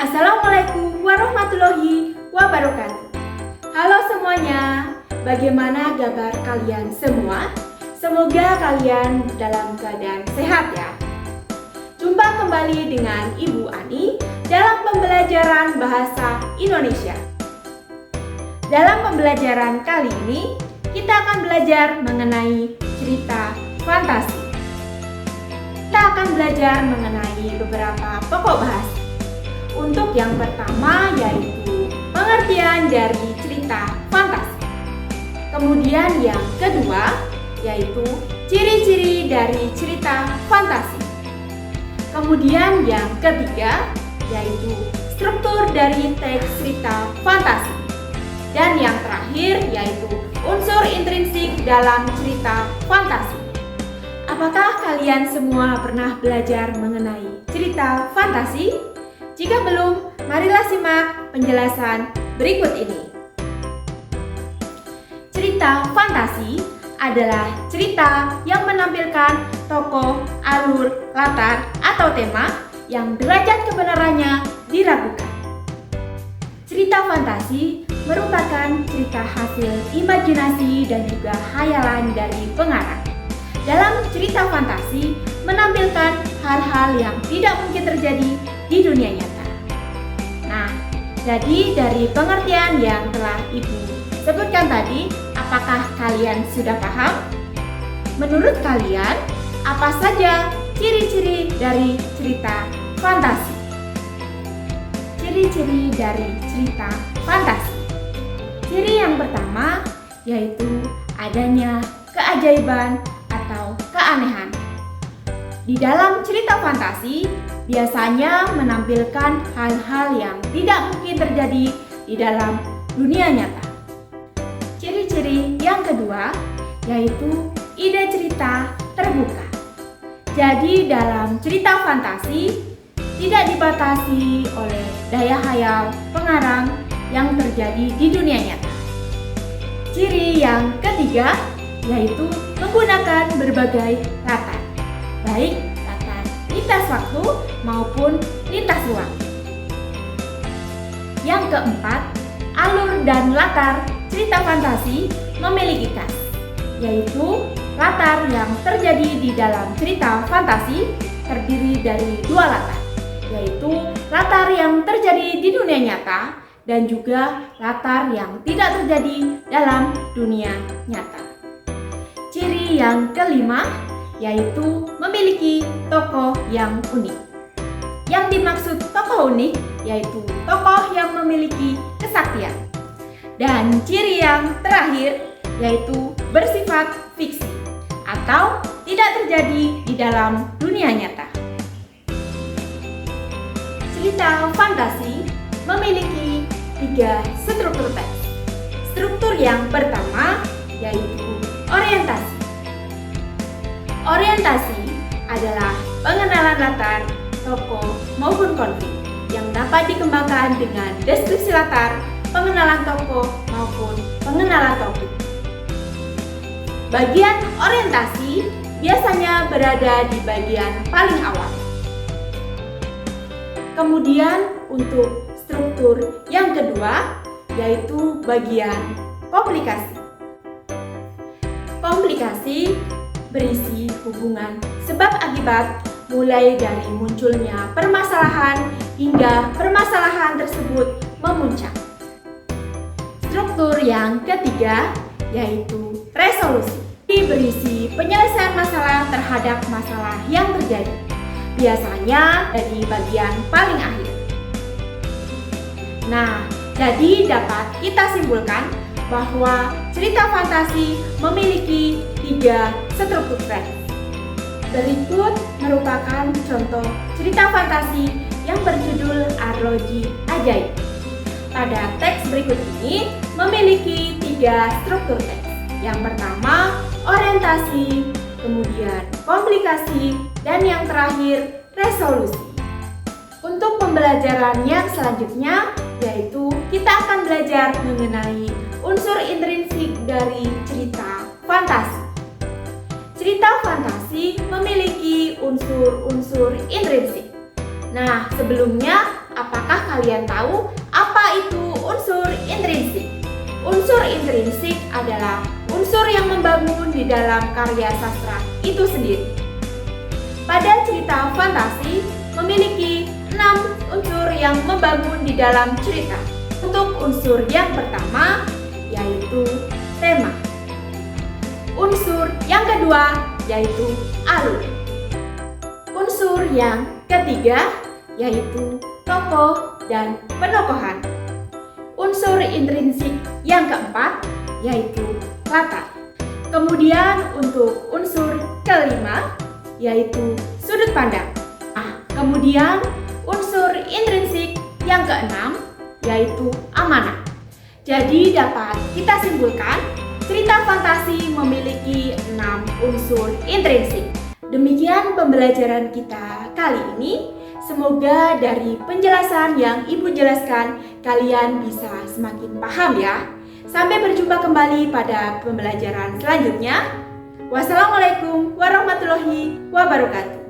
Assalamualaikum warahmatullahi wabarakatuh. Halo semuanya, bagaimana kabar kalian semua? Semoga kalian dalam keadaan sehat ya. Jumpa kembali dengan Ibu Ani dalam pembelajaran bahasa Indonesia. Dalam pembelajaran kali ini, kita akan belajar mengenai cerita fantasi. Kita akan belajar mengenai beberapa pokok bahasa. Untuk yang pertama yaitu pengertian dari cerita fantasi. Kemudian yang kedua yaitu ciri-ciri dari cerita fantasi. Kemudian yang ketiga yaitu struktur dari teks cerita fantasi. Dan yang terakhir yaitu unsur intrinsik dalam cerita fantasi. Apakah kalian semua pernah belajar mengenai cerita fantasi? Jika belum, marilah simak penjelasan berikut ini. Cerita fantasi adalah cerita yang menampilkan tokoh, alur, latar, atau tema yang derajat kebenarannya diragukan. Cerita fantasi merupakan cerita hasil imajinasi dan juga khayalan dari pengarang. Dalam cerita fantasi menampilkan hal-hal yang tidak mungkin terjadi di dunia nyata. Nah, jadi dari pengertian yang telah Ibu sebutkan tadi, apakah kalian sudah paham? Menurut kalian, apa saja ciri-ciri dari cerita fantasi? Ciri-ciri dari cerita fantasi. Ciri yang pertama yaitu adanya keajaiban atau keanehan. Di dalam cerita fantasi biasanya menampilkan hal-hal yang tidak mungkin terjadi di dalam dunia nyata. Ciri-ciri yang kedua yaitu ide cerita terbuka. Jadi dalam cerita fantasi tidak dibatasi oleh daya khayal pengarang yang terjadi di dunia nyata. Ciri yang ketiga yaitu menggunakan berbagai latar, baik latar lintas waktu maupun lintas ruang. Yang keempat, alur dan latar cerita fantasi memiliki khas, yaitu latar yang terjadi di dalam cerita fantasi terdiri dari dua latar, yaitu latar yang terjadi di dunia nyata dan juga latar yang tidak terjadi dalam dunia nyata. Ciri yang kelima yaitu memiliki tokoh yang unik. Yang dimaksud tokoh unik yaitu tokoh yang memiliki kesaktian. Dan ciri yang terakhir yaitu bersifat fiksi atau tidak terjadi di dalam dunia nyata. Cerita fantasi memiliki 3 struktur teks. Struktur yang pertama yaitu orientasi. Orientasi adalah pengenalan latar, tokoh maupun konflik yang dapat dikembangkan dengan deskripsi latar, pengenalan tokoh maupun pengenalan topik. Bagian orientasi biasanya berada di bagian paling awal. Kemudian untuk struktur yang kedua yaitu bagian komplikasi. Komplikasi berisi hubungan sebab akibat mulai dari munculnya permasalahan hingga permasalahan tersebut memuncak. Struktur yang ketiga yaitu resolusi. Berisi penyelesaian masalah terhadap masalah yang terjadi, biasanya dari bagian paling akhir. Nah, jadi dapat kita simpulkan bahwa cerita fantasi memiliki 3 struktur teks. Berikut merupakan contoh cerita fantasi yang berjudul Arloji Ajaib. Pada teks berikut ini memiliki 3 struktur teks. Yang pertama, orientasi, kemudian komplikasi, dan yang terakhir, resolusi. Untuk pembelajaran yang selanjutnya, yaitu kita akan belajar mengenai unsur intrinsik dari cerita fantasi. Cerita fantasi memiliki unsur-unsur intrinsik. Nah, sebelumnya, apakah kalian tahu apa itu unsur intrinsik? Unsur intrinsik adalah unsur yang membangun di dalam karya sastra itu sendiri. Pada cerita fantasi memiliki 6 unsur yang membangun di dalam cerita. Untuk unsur yang pertama yaitu tema. Unsur yang kedua yaitu alur. Unsur yang ketiga yaitu tokoh dan penokohan. Unsur intrinsik yang keempat yaitu latar. Kemudian untuk unsur kelima yaitu sudut pandang. Kemudian unsur intrinsik yang keenam yaitu amanah. Jadi dapat kita simpulkan cerita fantasi memiliki 6 unsur intrinsik. Demikian pembelajaran kita kali ini. Semoga dari penjelasan yang Ibu jelaskan kalian bisa semakin paham ya. Sampai berjumpa kembali pada pembelajaran selanjutnya. Wassalamualaikum warahmatullahi wabarakatuh.